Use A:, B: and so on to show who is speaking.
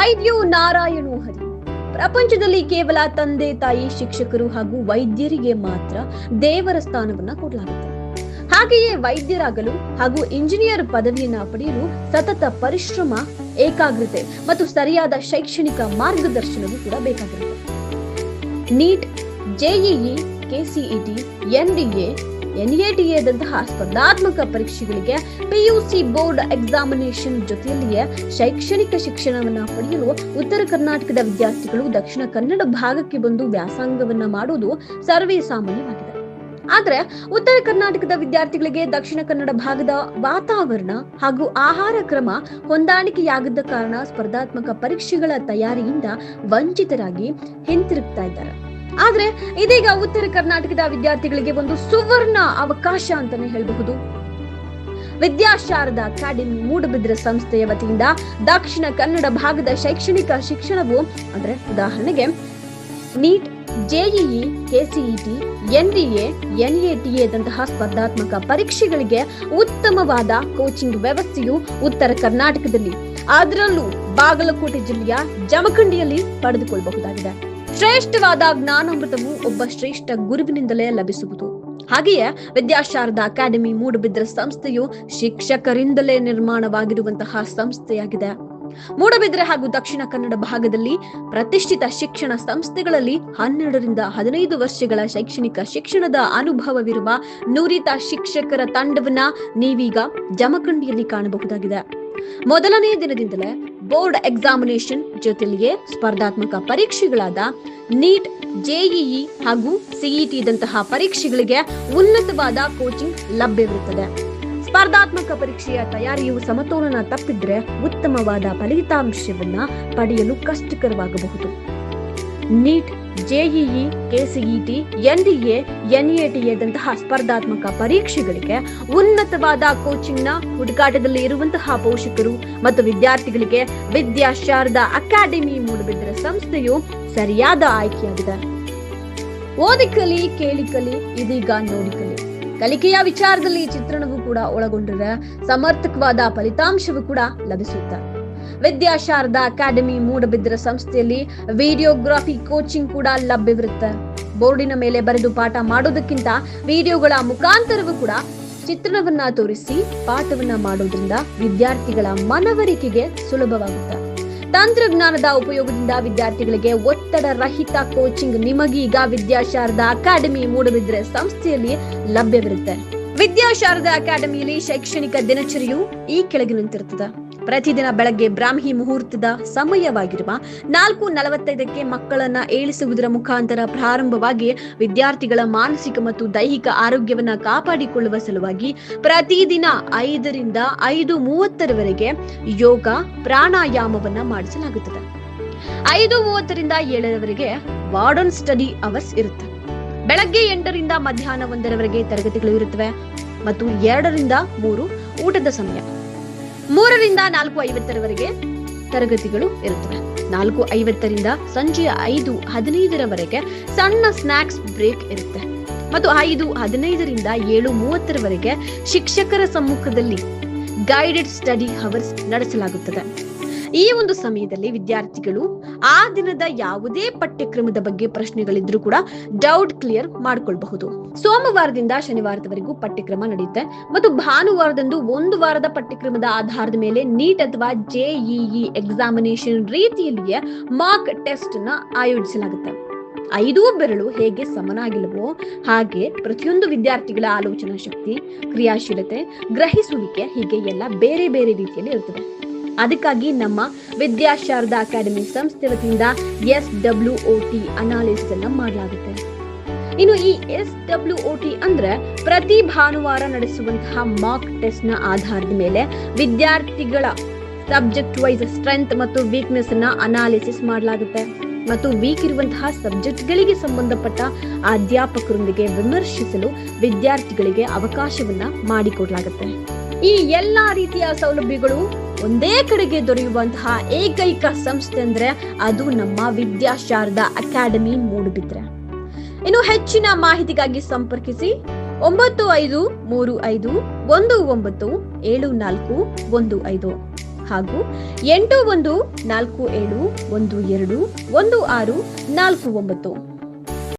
A: ವೈದ್ಯೋ ನಾರಾಯಣೋ ಹರಿ. ಪ್ರಪಂಚದಲ್ಲಿ ಕೇವಲ ತಂದೆ ತಾಯಿ ಶಿಕ್ಷಕರು ಹಾಗೂ ವೈದ್ಯರಿಗೆ ಮಾತ್ರ ದೇವರ ಸ್ಥಾನವನ್ನ ಕೊಡಲಾಗುತ್ತೆ. ಹಾಗೆಯೇ ವೈದ್ಯರಾಗಲು ಹಾಗೂ ಇಂಜಿನಿಯರ್ ಪದವಿಯನ್ನ ಪಡೆಯಲು ಸತತ ಪರಿಶ್ರಮ, ಏಕಾಗ್ರತೆ ಮತ್ತು ಸರಿಯಾದ ಶೈಕ್ಷಣಿಕ ಮಾರ್ಗದರ್ಶನವೂ ಕೂಡ ಬೇಕಾಗಿರುತ್ತೆ. ನೀಟ್, ಜೆಇಇ, ಕೆಸಿಇಟಿ, ಎನ್ಡಿಎ, ಎನ್ಎಟಿಎದಂತಹ ಸ್ಪರ್ಧಾತ್ಮಕ ಪರೀಕ್ಷೆಗಳಿಗೆ ಪಿಯುಸಿ ಬೋರ್ಡ್ ಎಕ್ಸಾಮಿನೇಷನ್ ಜೊತೆಯಲ್ಲಿಯೇ ಶೈಕ್ಷಣಿಕ ಶಿಕ್ಷಣವನ್ನ ಪಡೆಯಲು ಉತ್ತರ ಕರ್ನಾಟಕದ ವಿದ್ಯಾರ್ಥಿಗಳು ದಕ್ಷಿಣ ಕನ್ನಡ ಭಾಗಕ್ಕೆ ಬಂದು ವ್ಯಾಸಂಗವನ್ನ ಮಾಡುವುದು ಸರ್ವೇ ಸಾಮಾನ್ಯವಾಗಿದೆ. ಆದ್ರೆ ಉತ್ತರ ಕರ್ನಾಟಕದ ವಿದ್ಯಾರ್ಥಿಗಳಿಗೆ ದಕ್ಷಿಣ ಕನ್ನಡ ಭಾಗದ ವಾತಾವರಣ ಹಾಗೂ ಆಹಾರ ಕ್ರಮ ಹೊಂದಾಣಿಕೆಯಾಗದ ಕಾರಣ ಸ್ಪರ್ಧಾತ್ಮಕ ಪರೀಕ್ಷೆಗಳ ತಯಾರಿಯಿಂದ ವಂಚಿತರಾಗಿ ಹಿಂತಿರುಗ್ತಾ ಇದ್ದಾರೆ. ಆದ್ರೆ ಇದೀಗ ಉತ್ತರ ಕರ್ನಾಟಕದ ವಿದ್ಯಾರ್ಥಿಗಳಿಗೆ ಒಂದು ಸುವರ್ಣ ಅವಕಾಶ ಅಂತಾನೆ ಹೇಳಬಹುದು. ವಿದ್ಯಾಶಾರದಾ ಅಕಾಡೆಮಿ ಮೂಡಬಿದ್ರೆ ಸಂಸ್ಥೆಯ ವತಿಯಿಂದ ದಕ್ಷಿಣ ಕನ್ನಡ ಭಾಗದ ಶೈಕ್ಷಣಿಕ ಶಿಕ್ಷಣವು ಅಂದ್ರೆ ಉದಾಹರಣೆಗೆ ನೀಟ್, ಜೆಇಇ, ಕೆಸಿಇಟಿ, ಎನ್ಡಿಎ, ಎನ್ಎಟಿಎದಂತಹ ಸ್ಪರ್ಧಾತ್ಮಕ ಪರೀಕ್ಷೆಗಳಿಗೆ ಉತ್ತಮವಾದ ಕೋಚಿಂಗ್ ವ್ಯವಸ್ಥೆಯು ಉತ್ತರ ಕರ್ನಾಟಕದಲ್ಲಿ, ಅದರಲ್ಲೂ ಬಾಗಲಕೋಟೆ ಜಿಲ್ಲೆಯ ಜಮಖಂಡಿಯಲ್ಲಿ ಪಡೆದುಕೊಳ್ಳಬಹುದಾಗಿದೆ. ಶ್ರೇಷ್ಠವಾದ ಜ್ಞಾನಾಮೃತವು ಒಬ್ಬ ಶ್ರೇಷ್ಠ ಗುರುವಿನಿಂದಲೇ ಲಭಿಸುವುದು. ಹಾಗೆಯೇ ವಿದ್ಯಾಶಾರದಾ ಅಕಾಡೆಮಿ ಮೂಡಬಿದ್ರೆ ಸಂಸ್ಥೆಯು ಶಿಕ್ಷಕರಿಂದಲೇ ನಿರ್ಮಾಣವಾಗಿರುವಂತಹ ಸಂಸ್ಥೆಯಾಗಿದೆ. ಮೂಡಬಿದ್ರೆ ಹಾಗೂ ದಕ್ಷಿಣ ಕನ್ನಡ ಭಾಗದಲ್ಲಿ ಪ್ರತಿಷ್ಠಿತ ಶಿಕ್ಷಣ ಸಂಸ್ಥೆಗಳಲ್ಲಿ 12ರಿಂದ 15 ವರ್ಷಗಳ ಶೈಕ್ಷಣಿಕ ಶಿಕ್ಷಣದ ಅನುಭವವಿರುವ ನುರಿತ ಶಿಕ್ಷಕರ ತಂಡವನ್ನ ನೀವೀಗ ಜಮಖಂಡಿಯಲ್ಲಿ ಕಾಣಬಹುದಾಗಿದೆ. ಮೊದಲನೇ ದಿನದಿಂದಲೇ ಬೋರ್ಡ್ ಎಕ್ಸಾಮಿನೇಷನ್ ಜೊತೆಲಿಗೆ ಸ್ಪರ್ಧಾತ್ಮಕ ಪರೀಕ್ಷೆಗಳಾದ ನೀಟ್, ಜೆಇಇ ಹಾಗೂ ಸಿಇಟಿ ದಂತಹ ಪರೀಕ್ಷೆಗಳಿಗೆ ಉನ್ನತವಾದ ಕೋಚಿಂಗ್ ಲಭ್ಯವಿರುತ್ತದೆ. ಸ್ಪರ್ಧಾತ್ಮಕ ಪರೀಕ್ಷೆಯ ತಯಾರಿಯು ಸಮತೋಲನ ತಪ್ಪಿದ್ರೆ ಉತ್ತಮವಾದ ಫಲಿತಾಂಶವನ್ನ ಪಡೆಯಲು ಕಷ್ಟಕರವಾಗಬಹುದು. ನೀಟ್, ಜೆಇಇ, ಕೆಸಿಇಟಿ, ಎನ್ಡಿಎ, ಎನ್ಎಟಿಎದಂತಹ ಸ್ಪರ್ಧಾತ್ಮಕ ಪರೀಕ್ಷೆಗಳಿಗೆ ಉನ್ನತವಾದ ಕೋಚಿಂಗ್ನ ಹುಡುಕಾಟದಲ್ಲಿ ಇರುವಂತಹ ಪೋಷಕರು ಮತ್ತು ವಿದ್ಯಾರ್ಥಿಗಳಿಗೆ ವಿದ್ಯಾಶಾರದಾ ಅಕಾಡೆಮಿ ಮೂಡಬಿದ್ರೆ ಸಂಸ್ಥೆಯು ಸರಿಯಾದ ಆಯ್ಕೆಯಾಗಿದೆ. ಓದಿ ಕಲಿ, ಕೇಳಿ ಕಲಿ, ಇದೀಗ ನೋಡಿ ಕಲಿ. ಕಲಿಕೆಯ ವಿಚಾರದಲ್ಲಿ ಚಿತ್ರಣವೂ ಕೂಡ ಒಳಗೊಂಡಿರುವ ಸಮರ್ಥಕವಾದ ಫಲಿತಾಂಶವೂ ಕೂಡ ಲಭಿಸುತ್ತೆ. ವಿದ್ಯಾಶಾರದಾ ಅಕಾಡೆಮಿ ಮೂಡಬಿದ್ರೆ ಸಂಸ್ಥೆಯಲ್ಲಿ ವಿಡಿಯೋಗ್ರಫಿ ಕೋಚಿಂಗ್ ಕೂಡ ಲಭ್ಯವಿರುತ್ತೆ. ಬೋರ್ಡಿನ ಮೇಲೆ ಬರೆದು ಪಾಠ ಮಾಡೋದಕ್ಕಿಂತ ವಿಡಿಯೋಗಳ ಮುಖಾಂತರವೂ ಕೂಡ ಚಿತ್ರಣವನ್ನ ತೋರಿಸಿ ಪಾಠವನ್ನ ಮಾಡೋದ್ರಿಂದ ವಿದ್ಯಾರ್ಥಿಗಳ ಮನವರಿಕೆಗೆ ಸುಲಭವಾಗುತ್ತೆ. ತಂತ್ರಜ್ಞಾನದ ಉಪಯೋಗದಿಂದ ವಿದ್ಯಾರ್ಥಿಗಳಿಗೆ ಒತ್ತಡ ರಹಿತ ಕೋಚಿಂಗ್ ನಿಮಗೀಗ ವಿದ್ಯಾಶಾರದಾ ಅಕಾಡೆಮಿ ಮೂಡಬಿದ್ರೆ ಸಂಸ್ಥೆಯಲ್ಲಿ ಲಭ್ಯವಿರುತ್ತೆ. ವಿದ್ಯಾಶಾರದಾ ಅಕಾಡೆಮಿಯಲ್ಲಿ ಶೈಕ್ಷಣಿಕ ದಿನಚರಿಯು ಈ ಕೆಳಗಿನಂತಿರುತ್ತದೆ. ಪ್ರತಿದಿನ ಬೆಳಗ್ಗೆ ಬ್ರಾಹ್ಮಿ ಮುಹೂರ್ತದ ಸಮಯವಾಗಿರುವ 4:45ಕ್ಕೆ ಮಕ್ಕಳನ್ನ ಏಳಿಸುವುದರ ಮುಖಾಂತರ ಪ್ರಾರಂಭವಾಗಿ ವಿದ್ಯಾರ್ಥಿಗಳ ಮಾನಸಿಕ ಮತ್ತು ದೈಹಿಕ ಆರೋಗ್ಯವನ್ನ ಕಾಪಾಡಿಕೊಳ್ಳುವ ಸಲುವಾಗಿ ಪ್ರತಿದಿನ 5ರಿಂದ 5:30ರವರೆಗೆ ಯೋಗ ಪ್ರಾಣಾಯಾಮವನ್ನ ಮಾಡಿಸಲಾಗುತ್ತದೆ. 5:30ರಿಂದ 7ರವರೆಗೆ ವಾರ್ಡನ್ ಸ್ಟಡಿ ಅವರ್ಸ್ ಇರುತ್ತೆ. ಬೆಳಗ್ಗೆ 8ರಿಂದ ಮಧ್ಯಾಹ್ನ 1ರವರೆಗೆ ತರಗತಿಗಳು ಇರುತ್ತವೆ ಮತ್ತು 2ರಿಂದ 3 ಊಟದ ಸಮಯ. 3ರಿಂದ 4:50ರವರೆಗೆ ತರಗತಿಗಳು ಇರುತ್ತವೆ. 4:50ರಿಂದ ಸಂಜೆ 5:15ರವರೆಗೆ ಸಣ್ಣ ಸ್ನಾಕ್ಸ್ ಬ್ರೇಕ್ ಇರುತ್ತೆ ಮತ್ತು 5:15ರಿಂದ 7:30ರವರೆಗೆ ಶಿಕ್ಷಕರ ಸಮ್ಮುಖದಲ್ಲಿ ಗೈಡೆಡ್ ಸ್ಟಡಿ ಅವರ್ಸ್ ನಡೆಸಲಾಗುತ್ತದೆ. ಈ ಒಂದು ಸಮಯದಲ್ಲಿ ವಿದ್ಯಾರ್ಥಿಗಳು ಆ ದಿನದ ಯಾವುದೇ ಪಠ್ಯಕ್ರಮದ ಬಗ್ಗೆ ಪ್ರಶ್ನೆಗಳಿದ್ರೂ ಕೂಡ ಡೌಟ್ ಕ್ಲಿಯರ್ ಮಾಡಿಕೊಳ್ಳಬಹುದು. ಸೋಮವಾರದಿಂದ ಶನಿವಾರದವರೆಗೂ ಪಠ್ಯಕ್ರಮ ನಡೆಯುತ್ತೆ ಮತ್ತು ಭಾನುವಾರದಂದು 1 ವಾರದ ಪಠ್ಯಕ್ರಮದ ಆಧಾರದ ಮೇಲೆ ನೀಟ್ ಅಥವಾ ಜೆಇಇ ಎಕ್ಸಾಮಿನೇಷನ್ ರೀತಿಯಲ್ಲಿಯೇ ಮಾಕ್ ಟೆಸ್ಟ್ ನ ಆಯೋಜಿಸಲಾಗುತ್ತೆ. 5 ಬೆರಳು ಹೇಗೆ ಸಮನಾಗಿಲ್ಲವೋ ಹಾಗೆ ಪ್ರತಿಯೊಂದು ವಿದ್ಯಾರ್ಥಿಗಳ ಆಲೋಚನಾ ಶಕ್ತಿ, ಕ್ರಿಯಾಶೀಲತೆ, ಗ್ರಹಿಸುವಿಕೆ ಹೀಗೆ ಎಲ್ಲ ಬೇರೆ ಬೇರೆ ರೀತಿಯಲ್ಲಿ ಇರುತ್ತದೆ. ಅದಕ್ಕಾಗಿ ನಮ್ಮ ವಿದ್ಯಾಶಾರದಾ ಅಕಾಡೆಮಿ ಸಂಸ್ಥೆ ವತಿಯಿಂದ SWOT ಅನಾಲಿಸಿಸ್ ಅನ್ನ ಮಾಡಲಾಗುತ್ತೆ. ಇನ್ನು ಈ SWOT ಅಂದ್ರೆ ಪ್ರತಿ ಭಾನುವಾರ ನಡೆಸುವಂತಹ ಮಾಕ್ ಟೆಸ್ಟ್ ನ ಆಧಾರದ ಮೇಲೆ ವಿದ್ಯಾರ್ಥಿಗಳ ಸಬ್ಜೆಕ್ಟ್ ವೈಸ್ ಸ್ಟ್ರೆಂತ್ ಮತ್ತು ವೀಕ್ನೆಸ್ ಅನ್ನ ಅನಾಲಿಸಿಸ್ ಮಾಡಲಾಗುತ್ತೆ ಮತ್ತು ವೀಕ್ ಇರುವಂತಹ ಸಬ್ಜೆಕ್ಟ್ ಗಳಿಗೆ ಸಂಬಂಧಪಟ್ಟ ಅಧ್ಯಾಪಕರೊಂದಿಗೆ ವಿಮರ್ಶಿಸಲು ವಿದ್ಯಾರ್ಥಿಗಳಿಗೆ ಅವಕಾಶವನ್ನ ಮಾಡಿಕೊಡಲಾಗುತ್ತೆ. ಈ ಎಲ್ಲಾ ರೀತಿಯ ಸೌಲಭ್ಯಗಳು ಒಂದೇ ಕಡೆಗೆ ದೊರೆಯುವಂತಹ ಏಕೈಕ ಸಂಸ್ಥೆ ಅಂದ್ರೆ ಅದು ನಮ್ಮ ವಿದ್ಯಾಶಾರದಾ ಅಕಾಡೆಮಿ ಮೂಡಬಿದ್ರೆ. ಇನ್ನು ಹೆಚ್ಚಿನ ಮಾಹಿತಿಗಾಗಿ ಸಂಪರ್ಕಿಸಿ 9535197415 ಹಾಗೂ 8147121649.